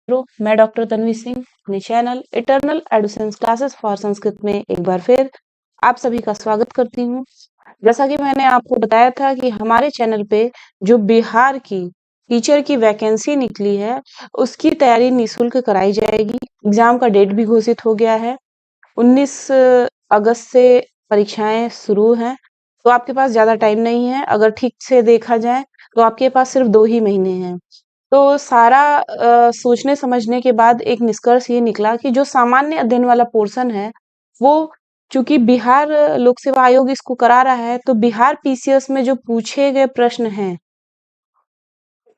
मैं डॉक्टर तन्वी सिंह अपने channel eternal edusense classes for Sanskrit में एक बार फिर आप सभी का स्वागत करती हूँ। जैसा कि मैंने आपको बताया था कि हमारे चैनल पे जो बिहार की टीचर की वैकेंसी निकली है उसकी तैयारी निःशुल्क कराई जाएगी। एग्जाम का डेट भी घोषित हो गया है। 19 अगस्त से परीक्षाएं शुरू हैं, तो आपके पास ज़्यादा टाइम नहीं है। अगर ठीक से देखा जाए तो आपके पास सिर्फ 2 ही महीने हैं। तो सारा सोचने समझने के बाद एक निष्कर्ष ये निकला कि जो सामान्य अध्ययन वाला पोर्शन है, वो चूंकि बिहार लोक सेवा आयोग इसको करा रहा है, तो बिहार पीसीएस में जो पूछे गए प्रश्न हैं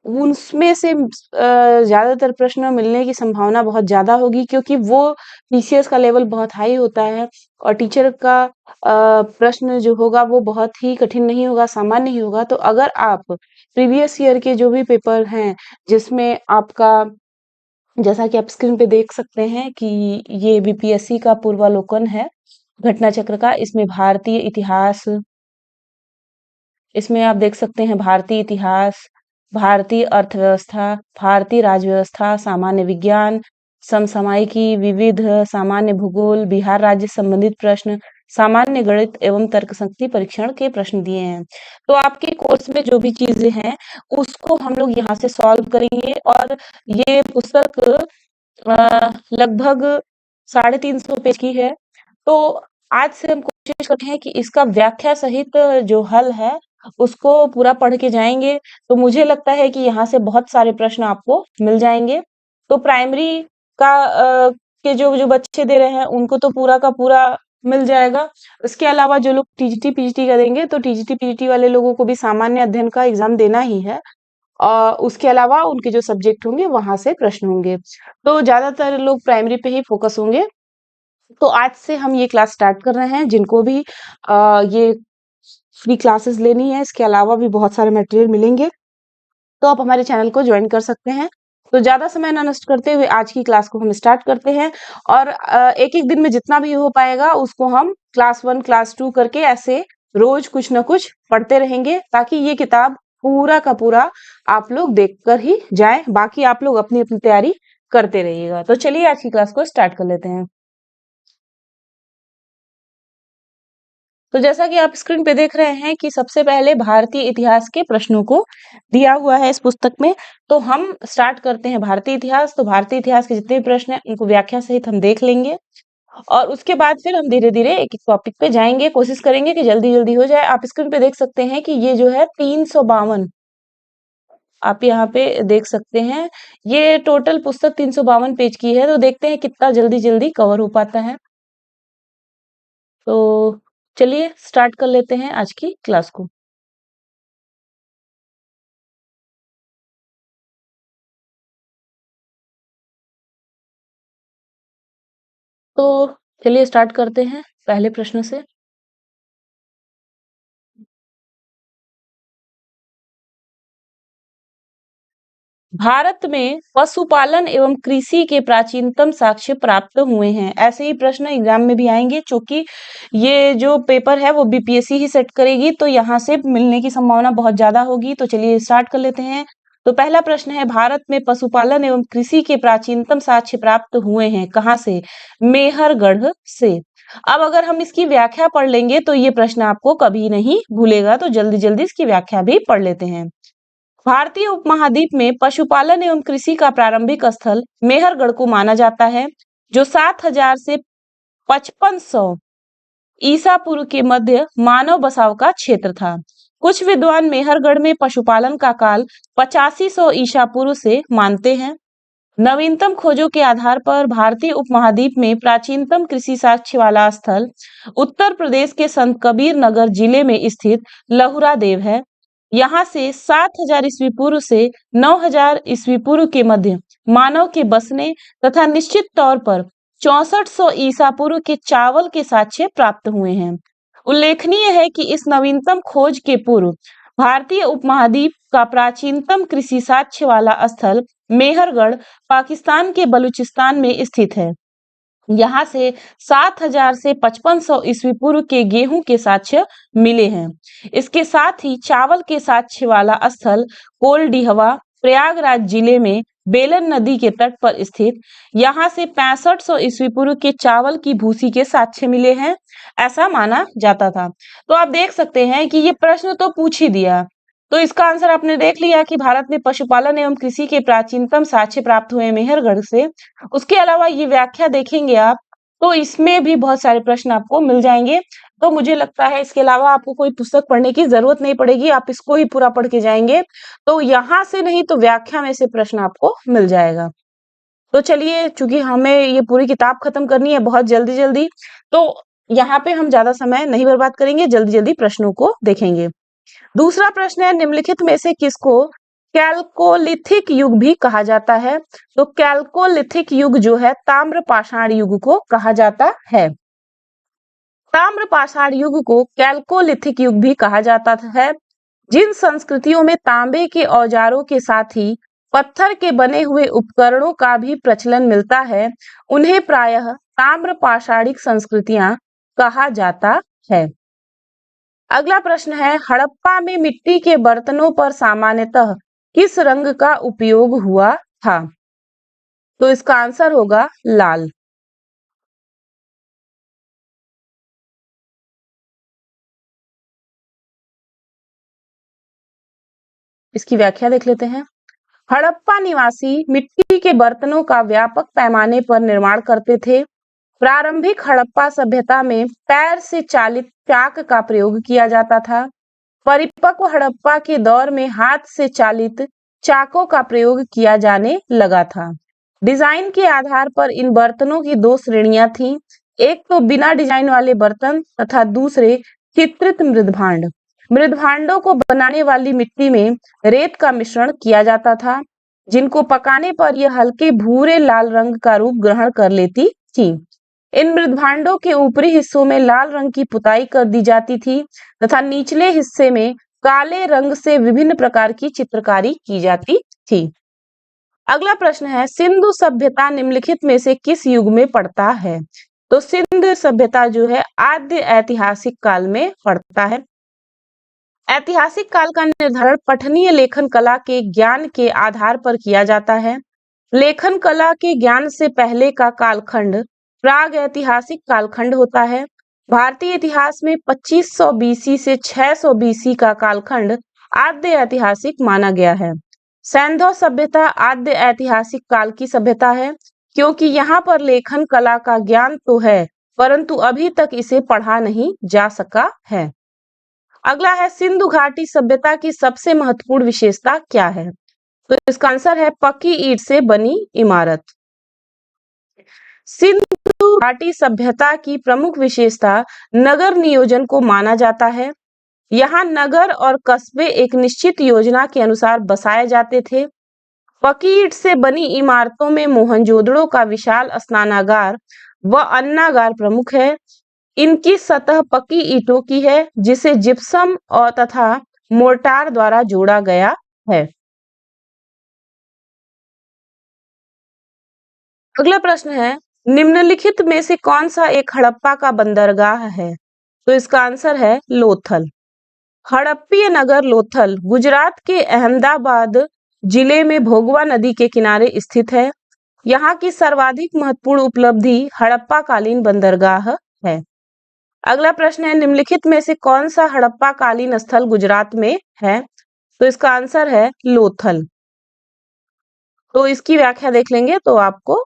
उसमें से ज़्यादातर प्रश्न मिलने की संभावना बहुत ज़्यादा होगी, क्योंकि वो पीसीएस का लेवल बहुत हाई होता है और टीचर का प्रश्न जो होगा वो बहुत ही कठिन नहीं होगा, सामान्य ही होगा। तो अगर आप प्रीवियस ईयर के जो भी पेपर हैं, जिसमें आपका जैसा कि आप स्क्रीन पे देख सकते हैं कि ये बीपीएससी का पूर्वावलोकन है घटना चक्र का। इसमें आप देख सकते हैं भारतीय इतिहास, भारतीय अर्थव्यवस्था, भारतीय राज्यव्यवस्था, सामान्य विज्ञान, समसामयिकी, विविध, सामान्य भूगोल, बिहार राज्य संबंधित प्रश्न, सामान्य गणित एवं तर्कशक्ति परीक्षण के प्रश्न दिए हैं। तो आपके कोर्स में जो भी चीजें हैं उसको हम लोग यहाँ से सॉल्व करेंगे। और ये पुस्तक लगभग 350 पेज की है। तो आज से हम कोशिश करते हैं कि इसका व्याख्या सहित जो हल है उसको पूरा पढ़ के जाएंगे। तो मुझे लगता है कि यहाँ से बहुत सारे प्रश्न आपको मिल जाएंगे। तो प्राइमरी का के जो जो बच्चे दे रहे हैं उनको तो पूरा का पूरा मिल जाएगा। इसके अलावा जो लोग टीजीटी पीजीटी करेंगे तो टीजीटी पीजीटी वाले लोगों को भी सामान्य अध्ययन का एग्जाम देना ही है। उसके अलावा उनके जो सब्जेक्ट होंगे वहां से प्रश्न होंगे। तो ज्यादातर लोग प्राइमरी पे ही फोकस होंगे। तो आज से हम ये क्लास स्टार्ट कर रहे हैं। जिनको भी ये फ्री क्लासेस लेनी है, इसके अलावा भी बहुत सारे मटेरियल मिलेंगे, तो आप हमारे चैनल को ज्वाइन कर सकते हैं। तो ज्यादा समय ना नष्ट करते हुए आज की क्लास को हम स्टार्ट करते हैं। और एक एक दिन में जितना भी हो पाएगा उसको हम क्लास 1 क्लास 2 करके ऐसे रोज कुछ ना कुछ पढ़ते रहेंगे, ताकि ये किताब पूरा का पूरा आप लोग देखकर ही जाएं। बाकी आप लोग अपनी अपनी तैयारी करते रहिएगा। तो चलिए आज की क्लास को स्टार्ट कर लेते हैं। तो जैसा कि आप स्क्रीन पे देख रहे हैं कि सबसे पहले भारतीय इतिहास के प्रश्नों को दिया हुआ है इस पुस्तक में। तो हम स्टार्ट करते हैं भारतीय इतिहास। तो भारतीय इतिहास के जितने भी प्रश्न हैं उनको व्याख्या सहित हम देख लेंगे, और उसके बाद फिर हम धीरे धीरे एक एक टॉपिक पे जाएंगे। कोशिश करेंगे कि जल्दी जल्दी हो जाए। आप स्क्रीन पे देख सकते हैं कि ये जो है 352, आप यहाँ पे देख सकते हैं, ये टोटल पुस्तक 352 पेज की है। तो देखते हैं कितना जल्दी जल्दी कवर हो पाता है। तो चलिए स्टार्ट कर लेते हैं आज की क्लास को। तो चलिए स्टार्ट करते हैं पहले प्रश्न से। भारत में पशुपालन एवं कृषि के प्राचीनतम साक्ष्य प्राप्त हुए हैं। ऐसे ही प्रश्न एग्जाम में भी आएंगे, क्योंकि ये जो पेपर है वो बीपीएससी ही सेट करेगी, तो यहाँ से मिलने की संभावना बहुत ज्यादा होगी। तो चलिए स्टार्ट कर लेते हैं। तो पहला प्रश्न है, भारत में पशुपालन एवं कृषि के प्राचीनतम साक्ष्य प्राप्त हुए हैं कहाँ से? मेहरगढ़ से। अब अगर हम इसकी व्याख्या पढ़ लेंगे तो ये प्रश्न आपको कभी नहीं भूलेगा। तो जल्दी जल्दी इसकी व्याख्या भी पढ़ लेते हैं। भारतीय उपमहाद्वीप में पशुपालन एवं कृषि का प्रारंभिक स्थल मेहरगढ़ को माना जाता है, जो 7000 से 5500 ईसा पूर्व के मध्य मानव बसाव का क्षेत्र था। कुछ विद्वान मेहरगढ़ में पशुपालन का काल 8500 ईसा पूर्व से मानते हैं। नवीनतम खोजों के आधार पर भारतीय उपमहाद्वीप में प्राचीनतम कृषि साक्ष्य वाला स्थल उत्तर प्रदेश के संत कबीर नगर जिले में स्थित लहुरा देव है। यहाँ से 7000 ईस्वी पूर्व से 9000 ईस्वी पूर्व के मध्य मानव के बसने तथा निश्चित तौर पर 6400 ईसा पूर्व के चावल के साक्ष्य प्राप्त हुए हैं। उल्लेखनीय है कि इस नवीनतम खोज के पूर्व भारतीय उपमहाद्वीप का प्राचीनतम कृषि साक्ष्य वाला स्थल मेहरगढ़ पाकिस्तान के बलूचिस्तान में स्थित है। यहाँ से 7000 से 5500 ईस्वी पूर्व के गेहूं के साक्ष्य मिले हैं। इसके साथ ही चावल के साक्ष्य वाला स्थल कोलडीहवा प्रयागराज जिले में बेलन नदी के तट पर स्थित। यहाँ से 6500 ईस्वी पूर्व के चावल की भूसी के साक्ष्य मिले हैं, ऐसा माना जाता था। तो आप देख सकते हैं कि ये प्रश्न तो पूछ ही दिया। तो इसका आंसर आपने देख लिया कि भारत में पशुपालन एवं कृषि के प्राचीनतम साक्ष्य प्राप्त हुए मेहरगढ़ से। उसके अलावा ये व्याख्या देखेंगे आप, तो इसमें भी बहुत सारे प्रश्न आपको मिल जाएंगे। तो मुझे लगता है इसके अलावा आपको कोई पुस्तक पढ़ने की जरूरत नहीं पड़ेगी, आप इसको ही पूरा पढ़ के जाएंगे तो यहाँ से नहीं तो व्याख्या में से प्रश्न आपको मिल जाएगा। तो चलिए, चूंकि हमें ये पूरी किताब खत्म करनी है बहुत जल्दी जल्दी, तो यहाँ पे हम ज्यादा समय नहीं बर्बाद करेंगे, जल्दी जल्दी प्रश्नों को देखेंगे। दूसरा प्रश्न है, निम्नलिखित में से किसको कैल्कोलिथिक युग भी कहा जाता है? तो कैल्कोलिथिक युग जो है ताम्र पाषाण युग को कहा जाता है। ताम्र पाषाण युग को कैल्कोलिथिक युग भी कहा जाता है। जिन संस्कृतियों में तांबे के औजारों के साथ ही पत्थर के बने हुए उपकरणों का भी प्रचलन मिलता है, उन्हें प्रायः ताम्र पाषाणिक संस्कृतियां कहा जाता है। अगला प्रश्न है, हड़प्पा में मिट्टी के बर्तनों पर सामान्यतः किस रंग का उपयोग हुआ था? तो इसका आंसर होगा लाल। इसकी व्याख्या देख लेते हैं। हड़प्पा निवासी मिट्टी के बर्तनों का व्यापक पैमाने पर निर्माण करते थे। प्रारंभिक हड़प्पा सभ्यता में पैर से चालित चाक का प्रयोग किया जाता था। परिपक्व हड़प्पा के दौर में हाथ से चालित चाकों का प्रयोग किया जाने लगा था। डिजाइन के आधार पर इन बर्तनों की दो श्रेणियां थीं, एक तो बिना डिजाइन वाले बर्तन तथा दूसरे चित्रित मृदभांड। मृदभांडों को बनाने वाली मिट्टी में रेत का मिश्रण किया जाता था, जिनको पकाने पर यह हल्के भूरे लाल रंग का रूप ग्रहण कर लेती थी। इन मृदभांडों के ऊपरी हिस्सों में लाल रंग की पुताई कर दी जाती थी तथा निचले हिस्से में काले रंग से विभिन्न प्रकार की चित्रकारी की जाती थी। अगला प्रश्न है, सिंधु सभ्यता निम्नलिखित में से किस युग में पड़ता है? तो सिंधु सभ्यता जो है आद्य ऐतिहासिक काल में पड़ता है। ऐतिहासिक काल का निर्धारण पठनीय लेखन कला के ज्ञान के आधार पर किया जाता है। लेखन कला के ज्ञान से पहले का कालखंड प्राग ऐतिहासिक कालखंड होता है। भारतीय इतिहास में 2500 बीसी से 600 बीसी का कालखंड आद्य ऐतिहासिक माना गया है। सैंधव सभ्यता आद्य ऐतिहासिक काल की सभ्यता है, क्योंकि यहाँ पर लेखन कला का ज्ञान तो है परंतु अभी तक इसे पढ़ा नहीं जा सका है। अगला है, सिंधु घाटी सभ्यता की सबसे महत्वपूर्ण विशेषता क्या है? तो इसका आंसर है पक्की ईंट से बनी इमारत। सिंधु घाटी सभ्यता की प्रमुख विशेषता नगर नियोजन को माना जाता है। यहाँ नगर और कस्बे एक निश्चित योजना के अनुसार बसाए जाते थे। पक्की ईंट से बनी इमारतों में मोहनजोदड़ो का विशाल स्नानागार व अन्नागार प्रमुख है। इनकी सतह पक्की ईंटों की है, जिसे जिप्सम और तथा मोर्टार द्वारा जोड़ा गया है। अगला प्रश्न है, निम्नलिखित में से कौन सा एक हड़प्पा का बंदरगाह है? तो इसका आंसर है लोथल। हड़प्पीय नगर लोथल गुजरात के अहमदाबाद जिले में भोगवा नदी के किनारे स्थित है। यहाँ की सर्वाधिक महत्वपूर्ण उपलब्धि हड़प्पा कालीन बंदरगाह है। अगला प्रश्न है, निम्नलिखित में से कौन सा हड़प्पा कालीन स्थल गुजरात में है? तो इसका आंसर है लोथल। तो इसकी व्याख्या देख लेंगे तो आपको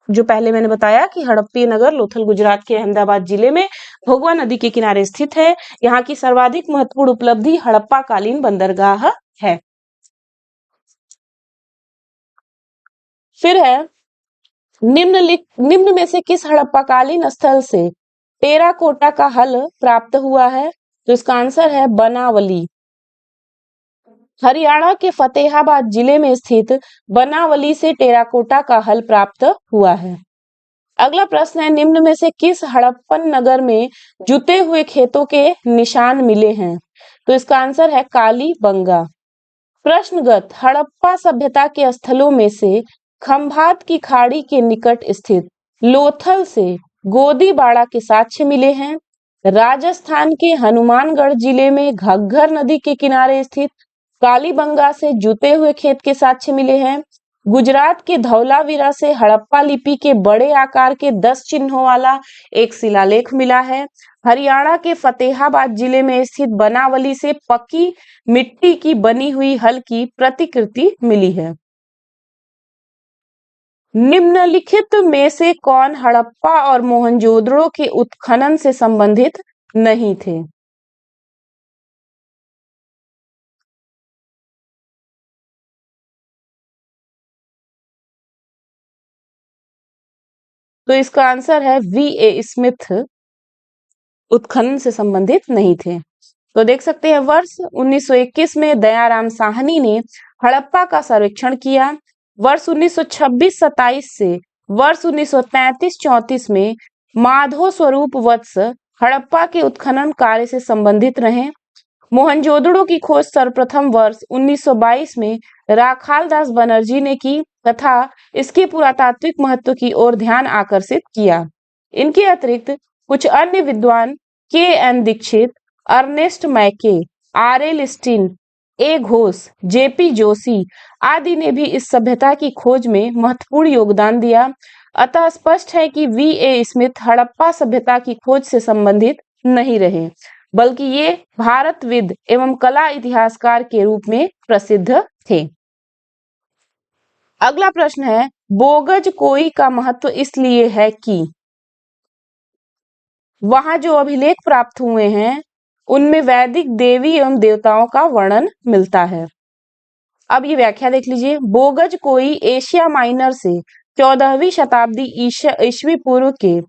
जो पहले मैंने बताया कि हड़प्पीय नगर लोथल गुजरात के अहमदाबाद जिले में भोगवा नदी के किनारे स्थित है। यहाँ की सर्वाधिक महत्वपूर्ण उपलब्धि हड़प्पा कालीन बंदरगाह है। फिर है, निम्न में से किस हड़प्पा कालीन स्थल से टेराकोटा का हल प्राप्त हुआ है? तो इसका आंसर है बनावली। हरियाणा के फतेहाबाद जिले में स्थित बनावली से टेराकोटा का हल प्राप्त हुआ है। अगला प्रश्न है, निम्न में से किस हड़प्पन नगर में जुते हुए खेतों के निशान मिले हैं? तो इसका आंसर है कालीबंगा। प्रश्नगत हड़प्पा सभ्यता के स्थलों में से खंभात की खाड़ी के निकट स्थित लोथल से गोदीबाड़ा के साक्ष्य मिले हैं। राजस्थान के हनुमानगढ़ जिले में घग्गर नदी के किनारे स्थित कालीबंगा से जुते हुए खेत के साक्ष्य मिले हैं। गुजरात के धौलावीरा से हड़प्पा लिपि के बड़े आकार के 10 चिन्हों वाला एक शिलालेख मिला है। हरियाणा के फतेहाबाद जिले में स्थित बनावली से पक्की मिट्टी की बनी हुई हल्की प्रतिकृति मिली है। निम्नलिखित में से कौन हड़प्पा और मोहनजोदड़ो के उत्खनन से संबंधित नहीं थे? तो इसका आंसर है वी.ए. स्मिथ उत्खनन से संबंधित नहीं थे। तो देख सकते हैं वर्ष 1921 में दयाराम साहनी ने हड़प्पा का सर्वेक्षण किया। वर्ष 1926-27 से वर्ष 1933-34 में माधो स्वरूप वत्स हड़प्पा के उत्खनन कार्य से संबंधित रहे। मोहनजोदड़ो की खोज सर्वप्रथम वर्ष 1922 में राखालदास बनर्जी ने की तथा इसके पुरातात्विक महत्व की ओर ध्यान आकर्षित किया। इनके अतिरिक्त कुछ अन्य विद्वान के.एन. दीक्षित, अर्नेस्ट मैके, आर.एल. स्टीन, ए. घोष, जे.पी. जोशी आदि ने भी इस सभ्यता की खोज में महत्वपूर्ण योगदान दिया। अतः स्पष्ट है कि वी.ए. स्मिथ हड़प्पा सभ्यता की खोज से संबंधित नहीं रहे, बल्कि ये भारतविद एवं कला इतिहासकार के रूप में प्रसिद्ध थे। अगला प्रश्न है, बोगज कोई का महत्व इसलिए है कि वहां जो अभिलेख प्राप्त हुए हैं उनमें वैदिक देवी एवं देवताओं का वर्णन मिलता है। अब ये व्याख्या देख लीजिए। बोगज कोई एशिया माइनर से 14वीं शताब्दी ईस्वी पूर्व के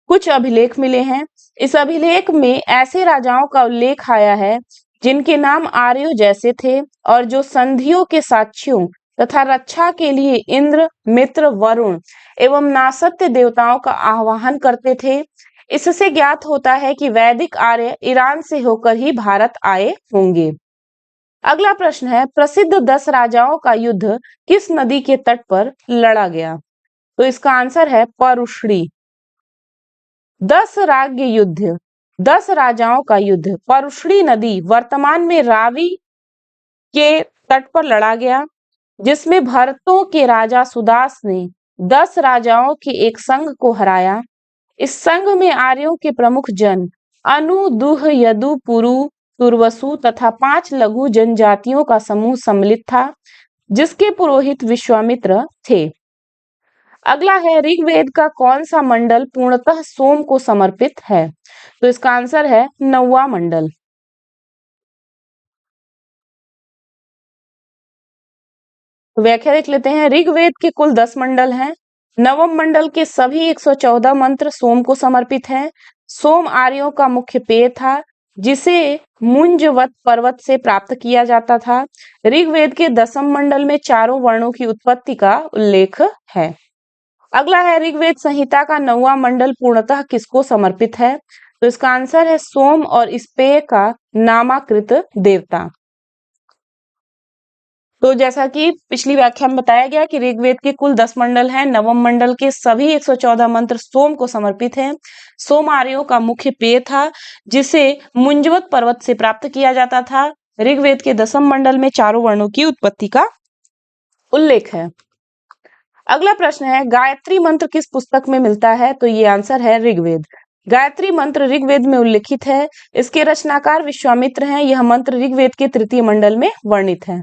कुछ अभिलेख मिले हैं। इस अभिलेख में ऐसे राजाओं का उल्लेख आया है जिनके नाम आर्यों जैसे थे और जो संधियों के साक्ष्यों तथा रक्षा के लिए इंद्र, मित्र, वरुण एवं नासत्य देवताओं का आह्वान करते थे। इससे ज्ञात होता है कि वैदिक आर्य ईरान से होकर ही भारत आए होंगे। अगला प्रश्न है, प्रसिद्ध 10 राजाओं का युद्ध किस नदी के तट पर लड़ा गया? तो इसका आंसर है परुष्णी। 10 राज्य युद्ध, 10 राजाओं का युद्ध परुष्णी नदी वर्तमान में रावी के तट पर लड़ा गया, जिसमें भरतों के राजा सुदास ने 10 राजाओं के एक संघ को हराया। इस संघ में आर्यों के प्रमुख जन अनु, दुह, यदु, पुरु, तुर्वसु तथा 5 लघु जनजातियों का समूह सम्मिलित था, जिसके पुरोहित विश्वामित्र थे। अगला है, ऋग्वेद का कौन सा मंडल पूर्णतः सोम को समर्पित है? तो इसका आंसर है 9वां मंडल। तो व्याख्या देख लेते हैं। ऋग्वेद के कुल 10 मंडल हैं। नवम मंडल के सभी 114 मंत्र सोम को समर्पित हैं। सोम आर्यों का मुख्य पेय था, जिसे मुंजवत पर्वत से प्राप्त किया जाता था। ऋग्वेद के 10वें मंडल में चारों वर्णों की उत्पत्ति का उल्लेख है। अगला है, ऋग्वेद संहिता का 9वां मंडल पूर्णतः किसको समर्पित है? तो इसका आंसर है सोम और इस पेय का नामाकृत देवता। तो जैसा कि पिछली व्याख्या में बताया गया कि ऋग्वेद के कुल 10 मंडल हैं। नवम मंडल के सभी 114 मंत्र सोम को समर्पित हैं। सोम आर्यों का मुख्य पेय था, जिसे मुंजवत पर्वत से प्राप्त किया जाता था। ऋग्वेद के 10वें मंडल में चारों वर्णों की उत्पत्ति का उल्लेख है। अगला प्रश्न है, गायत्री मंत्र किस पुस्तक में मिलता है? तो ये आंसर है ऋग्वेद। गायत्री मंत्र ऋग्वेद में उल्लिखित है। इसके रचनाकार विश्वामित्र हैं। यह मंत्र ऋग्वेद के 3 मंडल में वर्णित है।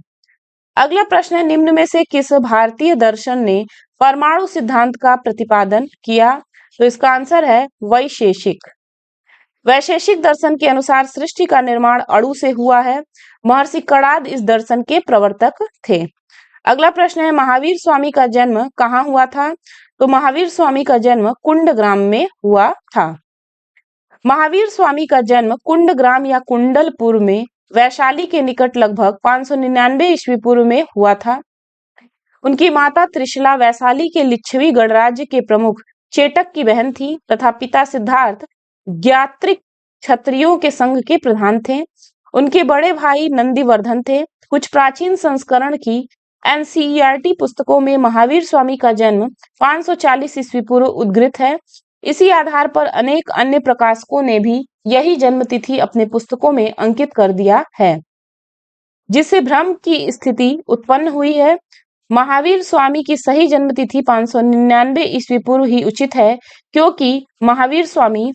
अगला प्रश्न है, निम्न में से किस भारतीय दर्शन ने परमाणु सिद्धांत का प्रतिपादन किया? तो इसका आंसर है वैशेषिक। वैशेषिक दर्शन के अनुसार सृष्टि का निर्माण अणु से हुआ है। महर्षि कणाद इस दर्शन के प्रवर्तक थे। अगला प्रश्न है, महावीर स्वामी का जन्म कहाँ हुआ था? तो महावीर स्वामी का जन्म कुंडग्राम में हुआ था। महावीर स्वामी का जन्म कुंडग्राम या कुंडलपुर में वैशाली के निकट लगभग 599 ईस्वी पूर्व में हुआ था। उनकी माता त्रिशला वैशाली के लिच्छवी गणराज्य के प्रमुख चेटक की बहन थी तथा पिता सिद्धार्थ ज्ञात्रिक क्षत्रियों के संघ के प्रधान थे। उनके बड़े भाई नंदीवर्धन थे। कुछ प्राचीन संस्करण की एनसीईआरटी पुस्तकों में महावीर स्वामी का जन्म 540 ईस्वी पूर्व उद्धृत है। इसी आधार पर अनेक अन्य प्रकाशकों ने भी यही जन्म तिथि अपने पुस्तकों में अंकित कर दिया है, जिससे भ्रम की स्थिति उत्पन्न हुई है। महावीर स्वामी की सही जन्म तिथि 599 ईस्वी पूर्व ही उचित है, क्योंकि महावीर स्वामी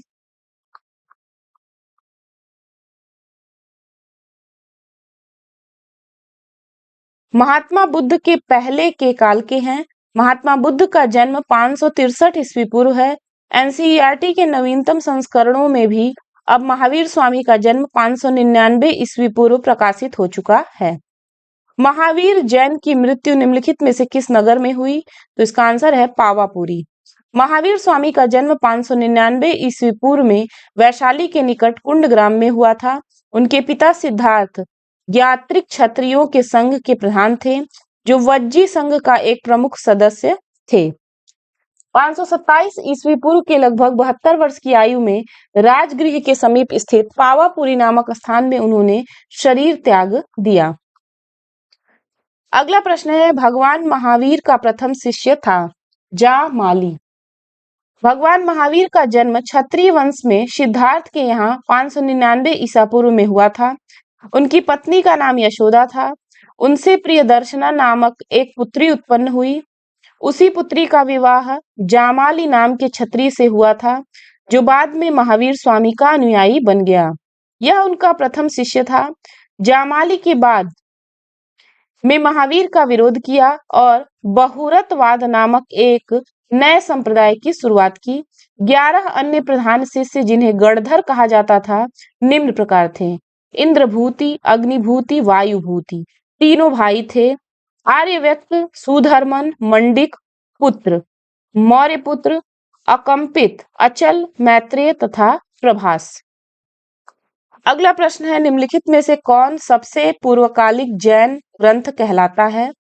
महात्मा बुद्ध के पहले के काल के हैं। महात्मा बुद्ध का जन्म 563 ईस्वी पूर्व है। एनसीईआरटी के नवीनतम संस्करणों में भी अब महावीर स्वामी का जन्म 599 ईस्वी पूर्व प्रकाशित हो चुका है। महावीर जैन की मृत्यु निम्नलिखित में से किस नगर में हुई? तो इसका आंसर है पावापुरी। महावीर स्वामी का जन्म 599 ईस्वी पूर्व में वैशाली के निकट कुंडग्राम में हुआ था। उनके पिता सिद्धार्थ ज्ञात्रिक क्षत्रियों के संघ के प्रधान थे, जो वज्जी संघ का एक प्रमुख सदस्य थे। 527 ईस्वी पूर्व के लगभग 72 वर्ष की आयु में राजगृह के समीप स्थित पावापुरी नामक स्थान में उन्होंने शरीर त्याग दिया। अगला प्रश्न है, भगवान महावीर का प्रथम शिष्य था जामाली। भगवान महावीर का जन्म क्षत्रिय वंश में सिद्धार्थ के यहाँ 599 ईसा पूर्व में हुआ था। उनकी पत्नी का नाम यशोदा था। उनसे प्रियदर्शना नामक एक पुत्री उत्पन्न हुई। उसी पुत्री का विवाह जामाली नाम के क्षत्रिय से हुआ था, जो बाद में महावीर स्वामी का अनुयायी बन गया। यह उनका प्रथम शिष्य था। जामाली के बाद में महावीर का विरोध किया और बहुरतवाद नामक एक नए संप्रदाय की शुरुआत की। 11 अन्य प्रधान शिष्य, जिन्हें गणधर कहा जाता था, निम्न प्रकार थे: इंद्रभूति, अग्निभूति, वायुभूति। तीनों भाई थे: आर्यव्यक्त, सुधर्मन, मंडिक पुत्र, मौर्यपुत्र, अकंपित, अचल, मैत्रेय तथा प्रभास। अगला प्रश्न है, निम्नलिखित में से कौन सबसे पूर्वकालिक जैन ग्रंथ कहलाता है?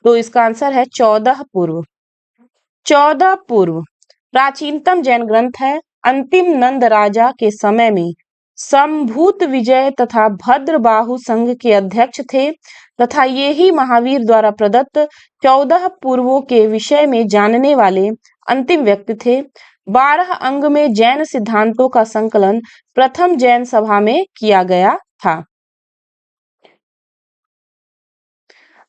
तो इसका आंसर है 14 पूर्व। 14 पूर्व प्राचीनतम जैन ग्रंथ है। अंतिम नंद राजा के समय में संभूत विजय तथा भद्रबाहु संघ के अध्यक्ष थे तथा ये ही महावीर द्वारा प्रदत्त 14 पूर्वों के विषय में जानने वाले अंतिम व्यक्ति थे। 12 अंग में जैन सिद्धांतों का संकलन प्रथम जैन सभा में किया गया था।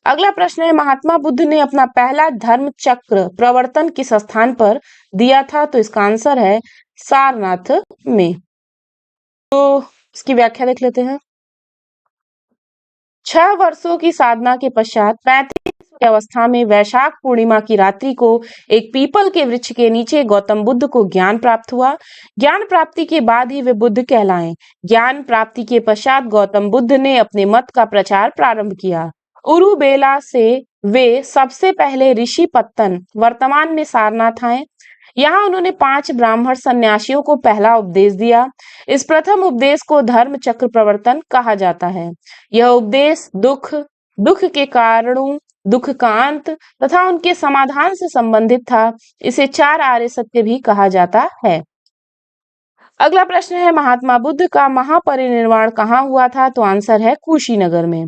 अगला प्रश्न है, महात्मा बुद्ध ने अपना पहला धर्म चक्र प्रवर्तन किस स्थान पर दिया था? तो इसका आंसर है सारनाथ में। तो इसकी व्याख्या देख लेते हैं। 6 वर्षों की साधना के पश्चात 35 की अवस्था में वैशाख पूर्णिमा की रात्रि को एक पीपल के वृक्ष के नीचे गौतम बुद्ध को ज्ञान प्राप्त हुआ। ज्ञान प्राप्ति के बाद ही वे बुद्ध कहलाए। ज्ञान प्राप्ति के पश्चात गौतम बुद्ध ने अपने मत का प्रचार प्रारंभ किया। उरुबेला से वे सबसे पहले ऋषि पत्तन, वर्तमान में सारनाथ आए। यहाँ उन्होंने 5 ब्राह्मण सन्यासियों को पहला उपदेश दिया। इस प्रथम उपदेश को धर्म चक्र प्रवर्तन कहा जाता है। यह उपदेश दुख, दुख के कारणों, दुख का अंत तथा उनके समाधान से संबंधित था। इसे 4 आर्य सत्य भी कहा जाता है। अगला प्रश्न है, महात्मा बुद्ध का महापरिनिर्वाण कहाँ हुआ था? तो आंसर है कुशीनगर में।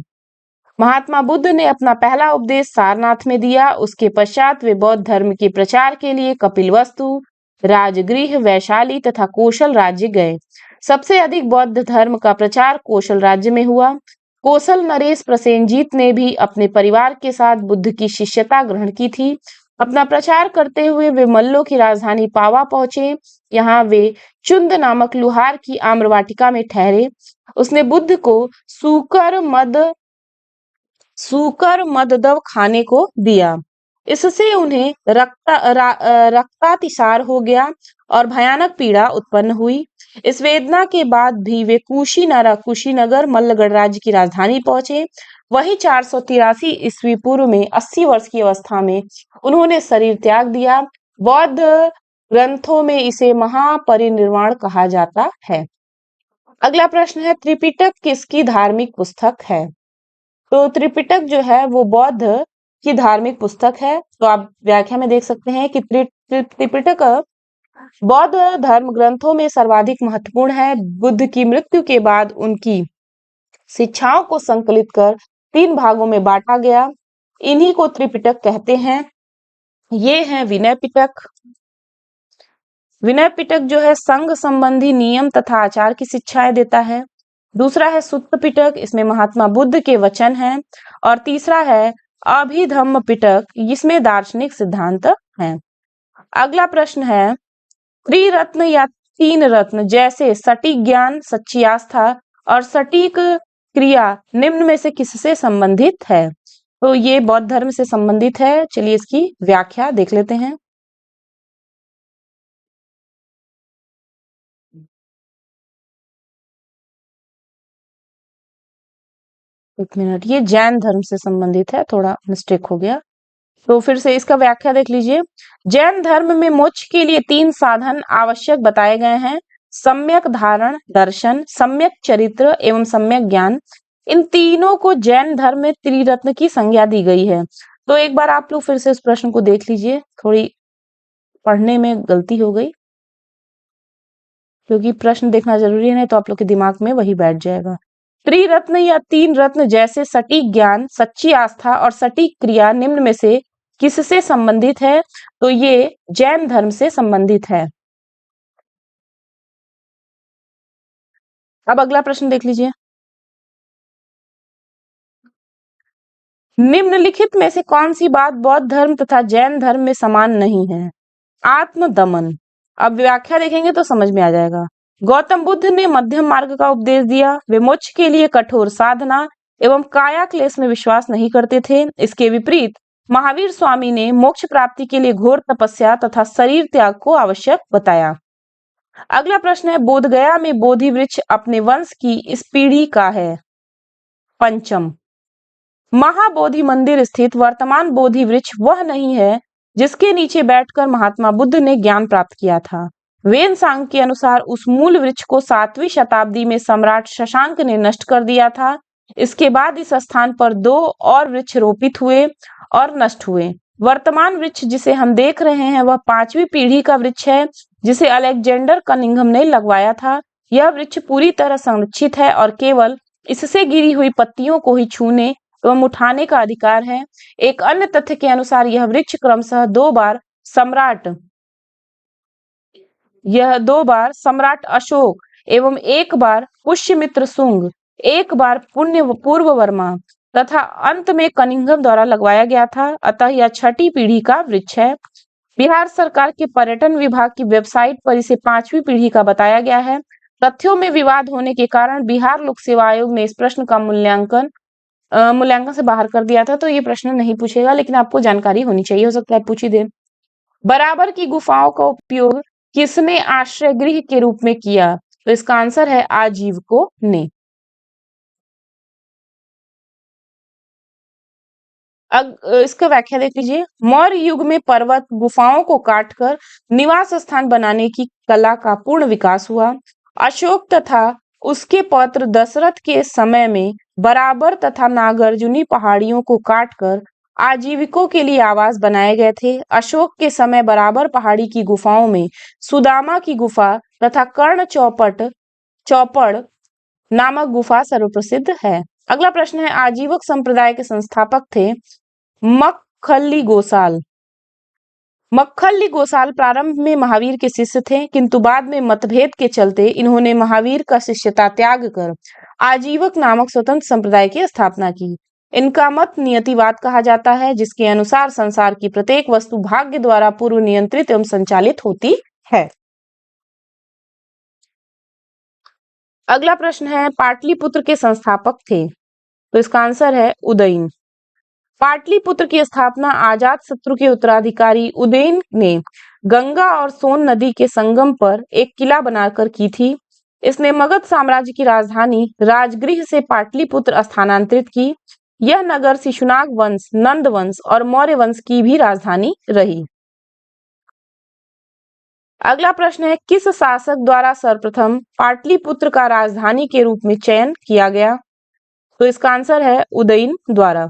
महात्मा बुद्ध ने अपना पहला उपदेश सारनाथ में दिया। उसके पश्चात वे बौद्ध धर्म के प्रचार के लिए कपिलवस्तु, राजगृह, वैशाली तथा कौशल राज्य गए। सबसे अधिक बौद्ध धर्म का प्रचार कौशल राज्य में हुआ। कौशल नरेश प्रसेनजीत ने भी अपने परिवार के साथ बुद्ध की शिष्यता ग्रहण की थी। अपना प्रचार करते हुए वे मल्लों की राजधानी पावा पहुंचे। यहाँ वे चुंद नामक लुहार की आम्रवाटिका में ठहरे। उसने बुद्ध को सूकर मददव खाने को दिया। इससे उन्हें रक्तातिसार हो गया और भयानक पीड़ा उत्पन्न हुई। इस वेदना के बाद भी वे कुशीनगर मल्लगढ़ राज्य की राजधानी पहुंचे। वही 483 ईस्वी पूर्व में 80 वर्ष की अवस्था में उन्होंने शरीर त्याग दिया। बौद्ध ग्रंथों में इसे महापरिनिर्वाण कहा जाता है। अगला प्रश्न है, त्रिपिटक किसकी धार्मिक पुस्तक है? तो त्रिपिटक जो है वो बौद्ध की धार्मिक पुस्तक है। तो आप व्याख्या में देख सकते हैं कि त्रिपिटक बौद्ध धर्म ग्रंथों में सर्वाधिक महत्वपूर्ण है। बुद्ध की मृत्यु के बाद उनकी शिक्षाओं को संकलित कर 3 भागों में बांटा गया। इन्हीं को त्रिपिटक कहते हैं। ये हैं विनय पिटक। विनय पिटक जो है संघ संबंधी नियम तथा आचार की शिक्षाएं देता है। दूसरा है सुत्त पिटक, इसमें महात्मा बुद्ध के वचन हैं। और तीसरा है अभिधम्म पिटक, इसमें दार्शनिक सिद्धांत हैं। अगला प्रश्न है, त्रिरत्न या तीन रत्न जैसे सटीक ज्ञान, सच्ची आस्था और सटीक क्रिया निम्न में से किससे संबंधित है? तो ये बौद्ध धर्म से संबंधित है। चलिए इसकी व्याख्या देख लेते हैं। एक मिनट, ये जैन धर्म से संबंधित है, थोड़ा मिस्टेक हो गया। तो फिर से इसका व्याख्या देख लीजिए। जैन धर्म में मोक्ष के लिए तीन साधन आवश्यक बताए गए हैं: सम्यक धारण, दर्शन, सम्यक चरित्र एवं सम्यक ज्ञान। इन तीनों को जैन धर्म में त्रिरत्न की संज्ञा दी गई है। तो एक बार आप लोग फिर से इस प्रश्न को देख लीजिए, थोड़ी पढ़ने में गलती हो गई, क्योंकि प्रश्न देखना जरूरी है, नहीं तो आप लोग के दिमाग में वही बैठ जाएगा। त्रिरत्न या तीन रत्न जैसे सटीक ज्ञान, सच्ची आस्था और सटीक क्रिया निम्न में से किससे संबंधित है? तो ये जैन धर्म से संबंधित है। अब अगला प्रश्न देख लीजिए। निम्नलिखित में से कौन सी बात बौद्ध धर्म तथा जैन धर्म में समान नहीं है? आत्मदमन। अब व्याख्या देखेंगे तो समझ में आ जाएगा। गौतम बुद्ध ने मध्यम मार्ग का उपदेश दिया। वे मोक्ष के लिए कठोर साधना एवं काया क्लेश में विश्वास नहीं करते थे। इसके विपरीत महावीर स्वामी ने मोक्ष प्राप्ति के लिए घोर तपस्या तथा शरीर त्याग को आवश्यक बताया। अगला प्रश्न है, बोधगया में बोधि वृक्ष अपने वंश की इस पीढ़ी का है? पंचम। महाबोधि मंदिर स्थित वर्तमान बोधि वृक्ष वह नहीं है जिसके नीचे बैठकर महात्मा बुद्ध ने ज्ञान प्राप्त किया था। वेद सांग के अनुसार उस मूल वृक्ष को 7वीं शताब्दी में सम्राट शशांक ने नष्ट कर दिया था। इसके बाद इस स्थान पर 2 और वृक्ष रोपित हुए और नष्ट हुए। वर्तमान वृक्ष जिसे हम देख रहे हैं वह 5वीं पीढ़ी का वृक्ष है, जिसे अलेक्जेंडर कनिंघम ने लगवाया था। यह वृक्ष पूरी तरह संरक्षित है और केवल इससे गिरी हुई पत्तियों को ही छूने एवं उठाने का अधिकार है। एक अन्य तथ्य के अनुसार यह वृक्ष क्रमशः 2 बार सम्राट अशोक एवं 1 बार पुष्यमित्र शुंग, 1 बार पूर्व वर्मा तथा अंत में कनिंघम द्वारा लगवाया गया था। अतः यह 6ठी पीढ़ी का वृक्ष है। बिहार सरकार के पर्यटन विभाग की वेबसाइट पर इसे 5वीं पीढ़ी का बताया गया है। तथ्यों में विवाद होने के कारण बिहार लोक सेवा आयोग ने इस प्रश्न का मूल्यांकन से बाहर कर दिया था। तो ये प्रश्न नहीं पूछेगा, लेकिन आपको जानकारी होनी चाहिए, हो सकता है पूछ ही दे। बराबर की गुफाओं का उपयोग किसने आश्रय गृह के रूप में किया? तो इसका आंसर है आजीवकों ने। इसका व्याख्या देख लीजिए। मौर्य युग में पर्वत गुफाओं को काटकर निवास स्थान बनाने की कला का पूर्ण विकास हुआ। अशोक तथा उसके पौत्र दशरथ के समय में बराबर तथा नागार्जुनी पहाड़ियों को काटकर आजीविकों के लिए आवास बनाए गए थे। अशोक के समय बराबर पहाड़ी की गुफाओं में सुदामा की गुफा तथा कर्ण चौपड़ नामक गुफा सर्वप्रसिद्ध है। अगला प्रश्न है, आजीवक संप्रदाय के संस्थापक थे मक्खली गोसाल। मक्खली गोसाल प्रारंभ में महावीर के शिष्य थे, किंतु बाद में मतभेद के चलते इन्होंने महावीर का शिष्यता त्याग कर आजीवक नामक स्वतंत्र संप्रदाय की स्थापना की। इनका मत नियतिवाद कहा जाता है, जिसके अनुसार संसार की प्रत्येक वस्तु भाग्य द्वारा पूर्व नियंत्रित एवं संचालित होती है। अगला प्रश्न है, पाटलिपुत्र के संस्थापक थे? तो इसका आंसर है उदयन। पाटलिपुत्र की स्थापना अजात शत्रु के उत्तराधिकारी उदयन ने गंगा और सोन नदी के संगम पर एक किला बनाकर की थी। इसने मगध साम्राज्य की राजधानी राजगृह से पाटलिपुत्र स्थानांतरित की। यह नगर शिशुनाग वंश, नंद वंश और मौर्य वंश की भी राजधानी रही। अगला प्रश्न है, किस शासक द्वारा सर्वप्रथम पाटलिपुत्र का राजधानी के रूप में चयन किया गया? तो इसका आंसर है उदयन द्वारा।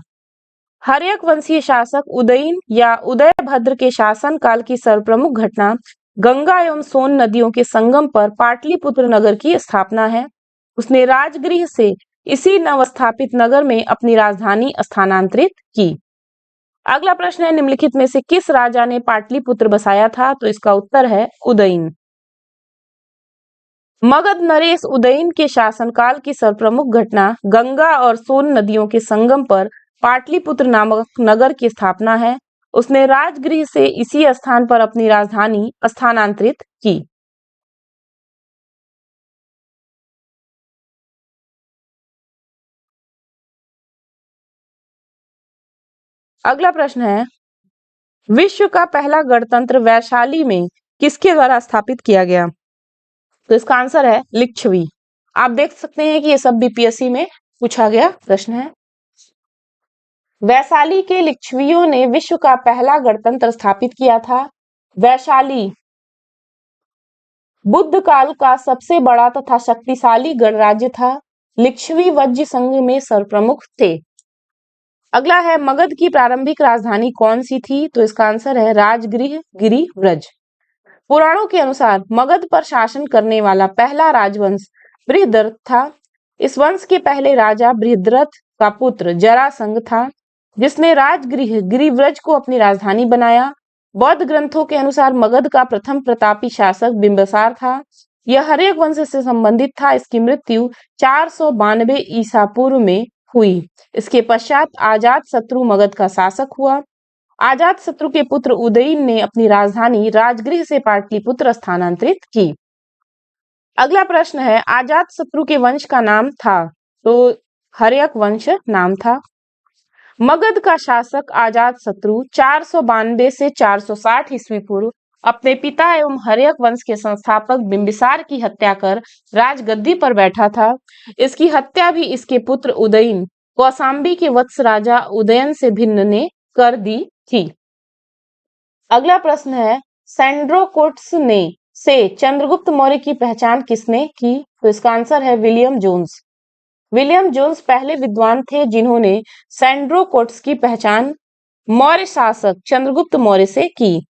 हर्यक वंशीय शासक उदयन या उदयभद्र के शासन काल की सर्वप्रमुख घटना गंगा एवं सोन नदियों के संगम पर पाटलिपुत्र नगर की स्थापना है। उसने राजगृह से इसी नवस्थापित नगर में अपनी राजधानी स्थानांतरित की। अगला प्रश्न है, निम्नलिखित में से किस राजा ने पाटलिपुत्र बसाया था? तो इसका उत्तर है उदयन। मगध नरेश उदयन के शासनकाल की सर्वप्रमुख घटना गंगा और सोन नदियों के संगम पर पाटलिपुत्र नामक नगर की स्थापना है। उसने राजगृह से इसी स्थान पर अपनी राजधानी स्थानांतरित की। अगला प्रश्न है, विश्व का पहला गणतंत्र वैशाली में किसके द्वारा स्थापित किया गया? तो इसका आंसर है लिच्छवी। आप देख सकते हैं कि ये सब बीपीएससी में पूछा गया प्रश्न है। वैशाली के लिच्छवियों ने विश्व का पहला गणतंत्र स्थापित किया था। वैशाली बुद्ध काल का सबसे बड़ा तथा शक्तिशाली गणराज्य था। लिच्छवी वज्र संघ में सर्वप्रमुख थे। अगला है, मगध की प्रारंभिक राजधानी कौन सी थी? तो इसका आंसर है राजगृह गिरिव्रज। पुराणों के अनुसार मगध पर शासन करने वाला पहला राजवंश बृहद्रथ था। इस वंश के पहले राजा बृहद्रथ का पुत्र जरासंध था, जिसने राजगृह गिरिव्रज को अपनी राजधानी बनाया। बौद्ध ग्रंथों के अनुसार मगध का प्रथम प्रतापी शासक बिंबिसार था। यह हर्यक वंश से संबंधित था। इसकी मृत्यु 492 ईसा पूर्व में हुई। इसके पश्चात अजात शत्रु मगध का शासक हुआ। अजात शत्रु के पुत्र उदयन ने अपनी राजधानी राजगृह से पाटलिपुत्र स्थानांतरित की। अगला प्रश्न है, अजात शत्रु के वंश का नाम था? तो हर्यक वंश नाम था। मगध का शासक अजात शत्रु 492 से 460 ईस्वी पूर्व अपने पिता एवं हर्यक वंश के संस्थापक बिंबिसार की हत्या कर राजगद्दी पर बैठा था। इसकी हत्या भी इसके पुत्र उदयन, कौशांबी के वत्स राजा उदयन से भिन्न ने कर दी थी। अगला प्रश्न है, सैंड्रोकोट्स ने से चंद्रगुप्त मौर्य की पहचान किसने की? तो इसका आंसर है विलियम जोन्स। विलियम जोन्स पहले विद्वान थे जिन्होंने सैंड्रोकोट्स की पहचान मौर्य शासक चंद्रगुप्त मौर्य से की।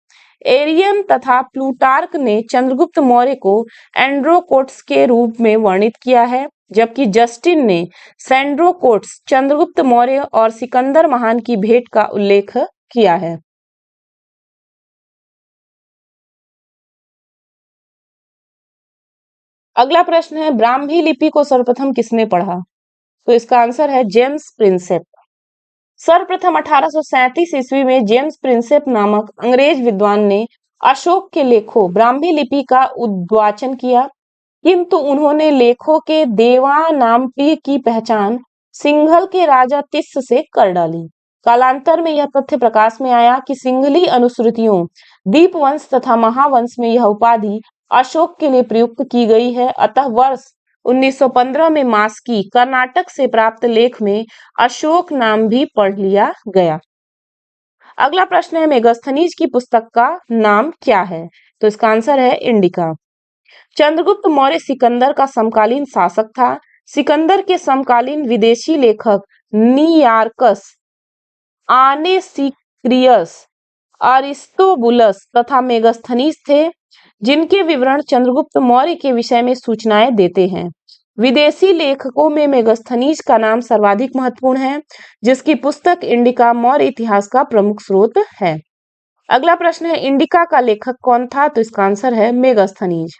एरियन तथा प्लूटार्क ने चंद्रगुप्त मौर्य को एंड्रोकोट्स के रूप में वर्णित किया है, जबकि जस्टिन ने सैंड्रोकोट्स चंद्रगुप्त मौर्य और सिकंदर महान की भेंट का उल्लेख किया है। अगला प्रश्न है, ब्राह्मी लिपि को सर्वप्रथम किसने पढ़ा? तो इसका आंसर है जेम्स प्रिंसेप। सर्वप्रथम 1837 ईस्वी में जेम्स प्रिंसेप नामक अंग्रेज विद्वान ने अशोक के लेखों ब्राह्मी लिपि का उद्वाचन किया, किंतु उन्होंने लेखों के देवानाम्पी की पहचान सिंघल के राजा तिस्स से कर डाली। कालांतर में यह तथ्य प्रकाश में आया कि सिंघली अनुश्रुतियों दीपवंश तथा महावंश में यह उपाधि अशोक के लिए प्रयुक्त की गई है। अतः वर्ष 1915 में मास्की कर्नाटक से प्राप्त लेख में अशोक नाम भी पढ़ लिया गया। अगला प्रश्न है, मेगस्थनीज की पुस्तक का नाम क्या है? तो इसका आंसर है इंडिका। चंद्रगुप्त मौर्य सिकंदर का समकालीन शासक था। सिकंदर के समकालीन विदेशी लेखक नियार्कस, आनेसिक्रियस, अरिस्तोबुलस तथा मेगस्थनीज थे, जिनके विवरण चंद्रगुप्त मौर्य के विषय में सूचनाएं देते हैं। विदेशी लेखकों में मेगस्थनीज का नाम सर्वाधिक महत्वपूर्ण है, जिसकी पुस्तक इंडिका मौर्य इतिहास का प्रमुख स्रोत है। अगला प्रश्न है, इंडिका का लेखक कौन था? तो इसका आंसर है मेगस्थनीज।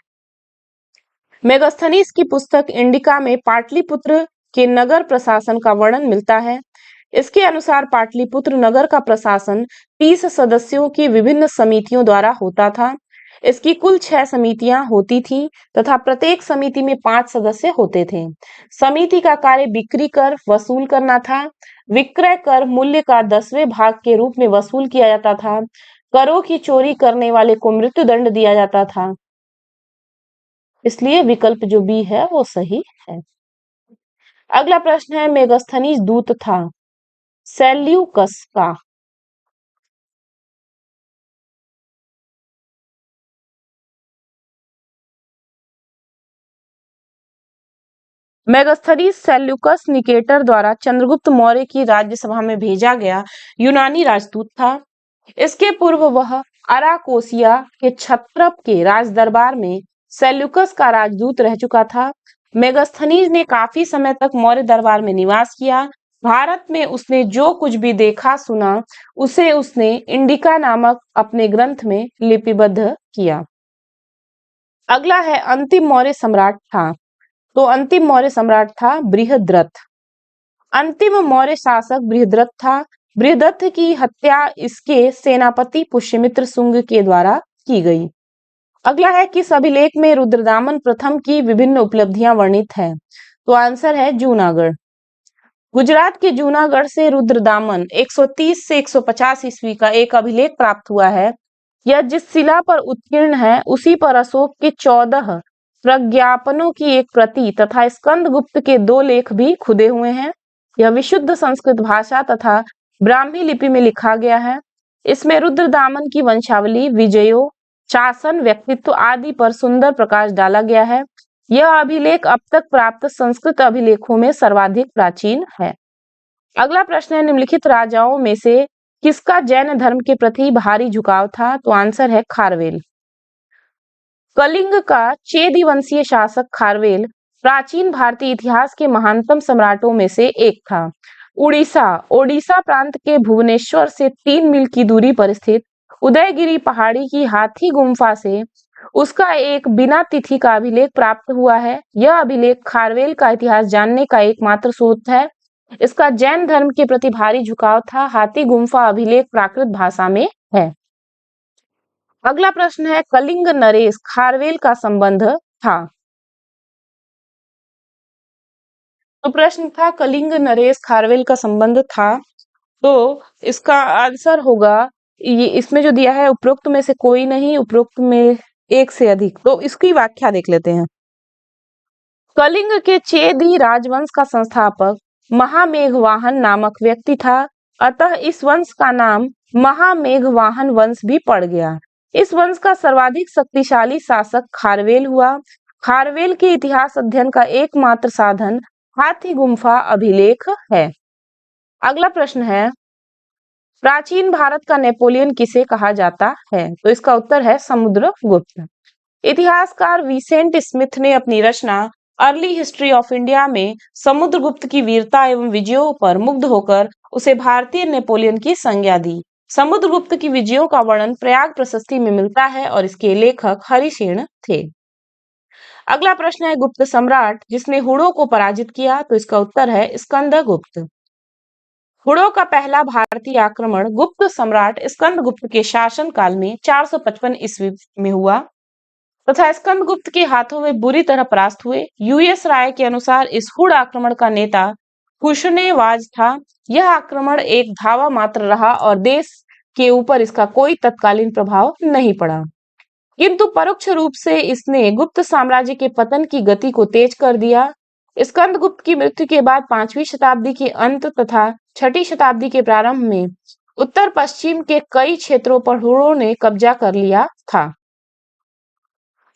मेगस्थनीज की पुस्तक इंडिका में पाटलिपुत्र के नगर प्रशासन का वर्णन मिलता है। इसके अनुसार पाटलिपुत्र नगर का प्रशासन 30 सदस्यों की विभिन्न समितियों द्वारा होता था। इसकी कुल 6 समितियां होती थीं तथा प्रत्येक समिति में 5 सदस्य होते थे। समिति का कार्य बिक्री कर वसूल करना था। विक्रय कर मूल्य का 10वें भाग के रूप में वसूल किया जाता था। करों की चोरी करने वाले को मृत्युदंड दिया जाता था। इसलिए विकल्प जो बी है वो सही है। अगला प्रश्न है, मेगस्थनीज दूत था सेल्यूकस का। मेगस्थनीज सेल्यूकस निकेटर द्वारा चंद्रगुप्त मौर्य की राज्यसभा में भेजा गया यूनानी राजदूत था। इसके पूर्व वह अराकोसिया के क्षत्रप के राजदरबार में सेल्यूकस का राजदूत रह चुका था। मेगस्थनीज ने काफी समय तक मौर्य दरबार में निवास किया। भारत में उसने जो कुछ भी देखा सुना उसे उसने इंडिका नामक अपने ग्रंथ में लिपिबद्ध किया। अगला है, अंतिम मौर्य सम्राट था। तो अंतिम मौर्य सम्राट था बृहद्रथ। अंतिम मौर्य शासक बृहद्रथ था। बृहद्रथ की हत्या इसके सेनापति पुष्यमित्र शुंग के द्वारा की गई। अगला है किस अभिलेख में रुद्रदामन प्रथम की विभिन्न उपलब्धियां वर्णित है? तो आंसर है जूनागढ़। गुजरात के जूनागढ़ से रुद्रदामन 130 से 150 ईस्वी का एक अभिलेख प्राप्त हुआ है। यह जिस शिला पर उत्कीर्ण है उसी पर अशोक के 14 प्रज्ञापनों की एक प्रति तथा स्कंदगुप्त के 2 लेख भी खुदे हुए हैं। यह विशुद्ध संस्कृत भाषा तथा ब्राह्मी लिपि में लिखा गया है। इसमें रुद्रदामन की वंशावली, विजयों, शासन, व्यक्तित्व आदि पर सुंदर प्रकाश डाला गया है। यह अभिलेख अब तक प्राप्त संस्कृत अभिलेखों में सर्वाधिक प्राचीन है। अगला प्रश्न है निम्नलिखित राजाओं में से किसका जैन धर्म के प्रति भारी झुकाव था? तो आंसर है खारवेल। कलिंग का चेदी वंशीय शासक खारवेल प्राचीन भारतीय इतिहास के महानतम सम्राटों में से एक था। ओडिशा प्रांत के भुवनेश्वर से 3 मील की दूरी पर स्थित उदयगिरी पहाड़ी की हाथी गुम्फा से उसका एक बिना तिथि का अभिलेख प्राप्त हुआ है। यह अभिलेख खारवेल का इतिहास जानने का एकमात्र स्रोत है। इसका जैन धर्म के प्रति भारी झुकाव था। हाथी गुम्फा अभिलेख प्राकृत भाषा में है। अगला प्रश्न है कलिंग नरेश खारवेल का संबंध था। तो प्रश्न था कलिंग नरेश खारवेल का संबंध था, तो इसका आंसर होगा ये इसमें जो दिया है उपरोक्त में से कोई नहीं, उपरोक्त में एक से अधिक। तो इसकी व्याख्या देख लेते हैं। कलिंग के चेदी राजवंश का संस्थापक महामेघवाहन नामक व्यक्ति था, अतः इस वंश का नाम महामेघवाहन वंश भी पड़ गया। इस वंश का सर्वाधिक शक्तिशाली शासक खारवेल हुआ। खारवेल के इतिहास अध्ययन का एकमात्र साधन हाथी गुम्फा अभिलेख है। अगला प्रश्न है प्राचीन भारत का नेपोलियन किसे कहा जाता है? तो इसका उत्तर है समुद्रगुप्त। इतिहासकार विसेंट स्मिथ ने अपनी रचना अर्ली हिस्ट्री ऑफ इंडिया में समुद्रगुप्त की वीरता एवं विजयों पर मुग्ध होकर उसे भारतीय नेपोलियन की संज्ञा दी। समुद्रगुप्त की विजयों का वर्णन प्रयाग प्रशस्ति में मिलता है और इसके लेखक हरिसेन थे। अगला प्रश्न है गुप्त सम्राट जिसने हुड़ों को पराजित किया? तो इसका उत्तर है स्कंदगुप्त। हुड़ों का पहला भारतीय आक्रमण गुप्त सम्राट स्कंदगुप्त के शासन काल में 455 ईस्वी में हुआ तथा स्कंदगुप्त के हाथों में बुरी तरह परास्त हुए। यूएस राय के अनुसार इस हुड़ आक्रमण का नेता कुशनेवाज था। यह आक्रमण एक धावा मात्र रहा और देश के ऊपर इसका कोई तत्कालीन प्रभाव नहीं पड़ा, किंतु परोक्ष रूप से इसने गुप्त साम्राज्य के पतन की गति को तेज कर दिया। स्कंदगुप्त की मृत्यु के बाद 5वीं शताब्दी के अंत तथा 6ठी शताब्दी के प्रारंभ में उत्तर पश्चिम के कई क्षेत्रों पर हुड़ों ने कब्जा कर लिया था।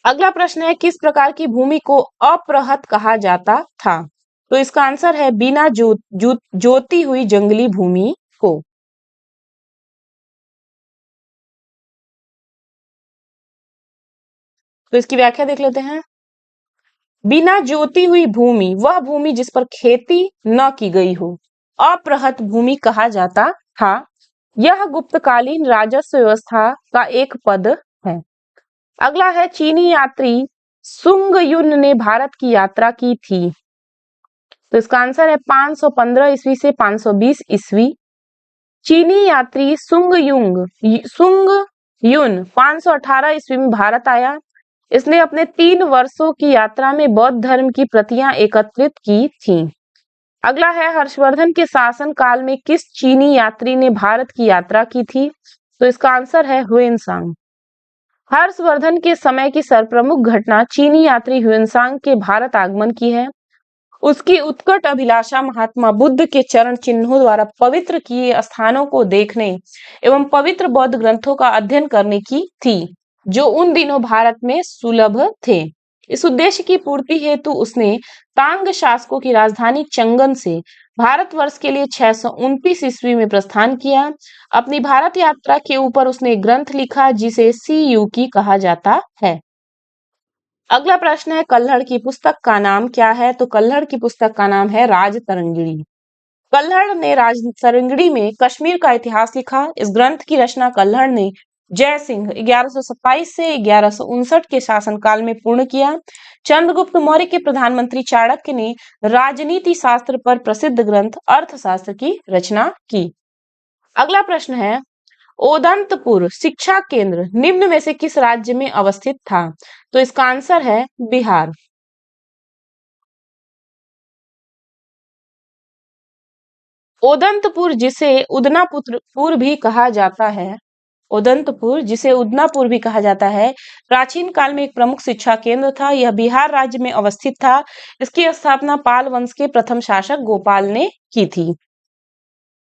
अगला प्रश्न है किस प्रकार की भूमि को अप्रहत कहा जाता था? तो इसका आंसर है बिना जोती हुई जंगली भूमि को। तो इसकी व्याख्या देख लेते हैं। बिना जोती हुई भूमि वह भूमि जिस पर खेती न की गई हो, अप्रहत भूमि कहा जाता था। यह गुप्तकालीन राजस्व व्यवस्था का एक पद है। अगला है चीनी यात्री सुंग युन ने भारत की यात्रा की थी। तो इसका आंसर है 515 ईस्वी से 520 ईस्वी। चीनी यात्री सुंग युन 518 ईस्वी में भारत आया। इसने अपने 3 वर्षों की यात्रा में बौद्ध धर्म की प्रतियां एकत्रित की थीं। अगला है हर्षवर्धन के शासन काल में किस चीनी यात्री ने भारत की यात्रा की थी? तो इसका आंसर है ह्वेनसांग। हर्षवर्धन के समय की सर्वप्रमुख घटना चीनी यात्री ह्वेनसांग के भारत आगमन की है। उसकी उत्कट अभिलाषा महात्मा बुद्ध के चरण चिन्हों द्वारा पवित्र किए स्थानों को देखने एवं पवित्र बौद्ध ग्रंथों का अध्ययन करने की थी, जो उन दिनों भारत में सुलभ थे। इस उद्देश्य की पूर्ति हेतु उसने तांग शासकों की राजधानी चंगन से भारतवर्ष के लिए 629 ईस्वी में प्रस्थान किया। अपनी भारत यात्रा के ऊपर उसने एक ग्रंथ लिखा जिसे सीयूकी कहा जाता है। अगला प्रश्न है कल्हड़ की पुस्तक का नाम क्या है? तो कल्हड़ की पुस्तक का नाम है राजतरंगिणी। कल्हड़ ने राजतरंगिणी में कश्मीर का इतिहास लिखा। इस ग्रंथ की रचना कल्हड़ ने जय सिंह 1127 से 1159 के शासनकाल में पूर्ण किया। चंद्रगुप्त मौर्य के प्रधानमंत्री चाणक्य ने राजनीति शास्त्र पर प्रसिद्ध ग्रंथ अर्थशास्त्र की रचना की। अगला प्रश्न है, ओदंतपुर शिक्षा केंद्र निम्न में से किस राज्य में अवस्थित था? तो इसका आंसर है बिहार। ओदंतपुर जिसे उदनापुर भी कहा जाता है, उदंतपुर जिसे उदनापुर भी कहा जाता है, प्राचीन काल में एक प्रमुख शिक्षा केंद्र था। यह बिहार राज्य में अवस्थित था। इसकी स्थापना पाल वंश के प्रथम शासक गोपाल ने की थी।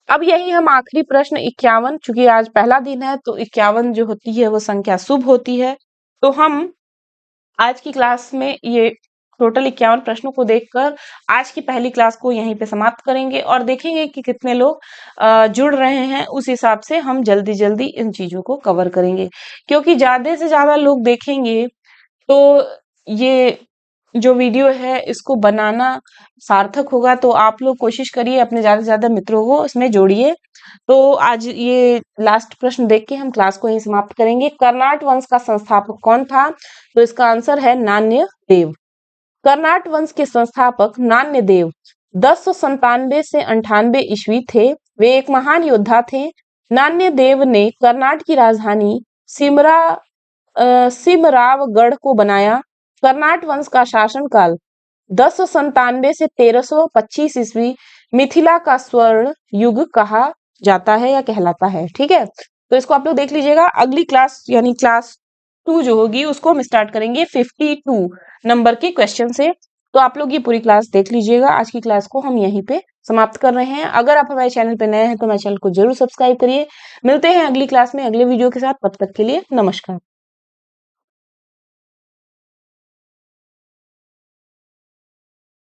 अब यही हम आखिरी प्रश्न 51, चूंकि आज पहला दिन है तो 51 जो होती है वो संख्या शुभ होती है, तो हम आज की क्लास में ये टोटल 51 प्रश्नों को देखकर आज की पहली क्लास को यहीं पे समाप्त करेंगे और देखेंगे कि कितने लोग जुड़ रहे हैं। उस हिसाब से हम जल्दी जल्दी इन चीजों को कवर करेंगे, क्योंकि ज्यादा से ज्यादा लोग देखेंगे तो ये जो वीडियो है इसको बनाना सार्थक होगा। तो आप लोग कोशिश करिए अपने ज्यादा से ज्यादा मित्रों को इसमें जोड़िए। तो आज ये लास्ट प्रश्न देख के हम क्लास को यहीं समाप्त करेंगे। कर्नाट वंश का संस्थापक कौन था? तो इसका आंसर है नान्य देव। कर्नाट वंश के संस्थापक नान्य देव 1097 से 98 ईस्वी थे। वे एक महान योद्धा थे। नान्य देव ने कर्नाट की राजधानी सिमरावगढ़ को बनाया। कर्नाट वंश का शासनकाल 1097 से 1325 ईस्वी मिथिला का स्वर्ण युग कहा जाता है या कहलाता है। ठीक है, तो इसको आप लोग देख लीजिएगा। अगली क्लास यानी क्लास 2 जो होगी उसको हम स्टार्ट करेंगे 52 नंबर के क्वेश्चन से। तो आप लोग ये पूरी क्लास देख लीजिएगा। आज की क्लास को हम यहीं पे समाप्त कर रहे हैं। अगर आप हमारे चैनल पे नए हैं तो हमारे चैनल को जरूर सब्सक्राइब करिए। मिलते हैं अगली क्लास में अगले वीडियो के साथ। तब तक के लिए नमस्कार।